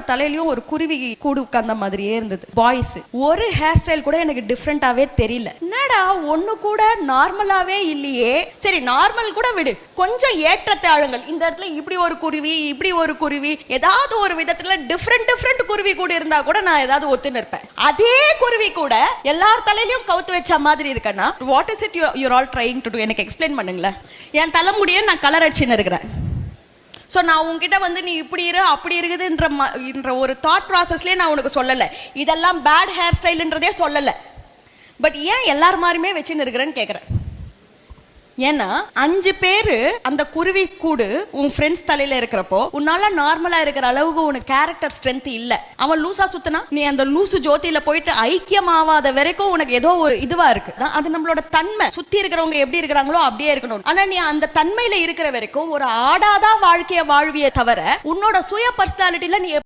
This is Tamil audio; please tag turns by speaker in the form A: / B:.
A: தலையிலயும் ஒரு குருவி கூடு உட்கார்ந்த மாதிரியே இருந்தது. பாய்ஸ் ஒரு ஹேர் ஸ்டைல் கூட எனக்கு டிஃப்ரெண்டாவே தெரியல. என்னடா ஒண்ணு கூட நார்மலாவே இல்லையே. சரி நார்மல் கூட விடு, கொஞ்சம் ஏற்றத்தாழங்கள், இந்த இடத்துல இப்படி ஒரு குருவி இப்படி ஒரு குருவி, ஏதாவது ஒரு விதத்துல டிஃப்ரெண்ட் குருவி கூட இருந்தா கூட நான் ஏதாவது ஒத்துன்னு இருப்பேன். அதே குருவி கூட எல்லார் தலையிலயும் கவுத்து வச்ச மாதிரி இருக்கேன்னா what is it you're all trying to do? எனக்கு எக்ஸ்பிளைன் பண்ணுங்களேன். என் தலைமுடியை நான் கலர் அடிச்சுன்னு இருக்கிறேன். ஸோ நான் உங்ககிட்ட வந்து நீ இப்படி இரு அப்படி இருக்குதுன்ற ஒரு தாட் ப்ராசஸ்லேயே நான் உனக்கு சொல்லலை. இதெல்லாம் பேட் ஹேர் ஸ்டைலுன்றதே சொல்லலை. பட் ஏன் எல்லார் மாதிரியுமே வச்சுன்னு இருக்கிறேன்னு கேட்குறேன். ஏன்னா 5 பேரு அந்த குருவி கூடு உன் ஃப்ரெண்ட்ஸ் தலையில இருக்கிறப்போ உன்னால நார்மலா இருக்கிற அளவுக்கு உனக்கு கேரக்டர் ஸ்ட்ரென்த் இல்ல. அவன் லூசா சுத்தினா நீ அந்த லூசு ஜோதியில போயிட்டு ஐக்கியமாவாத வரைக்கும் உனக்கு ஏதோ ஒரு இதுவா இருக்கு. அது நம்மளோட தன்மை. சுத்தி இருக்கிறவங்க எப்படி இருக்கிறாங்களோ அப்படியே இருக்கணும். ஆனா நீ அந்த தன்மையில இருக்கிற வரைக்கும் ஒரு ஆடாதான் வாழ்க்கைய வாழ்விய தவிர உன்னோட சுய பர்சனாலிட்டியில நீ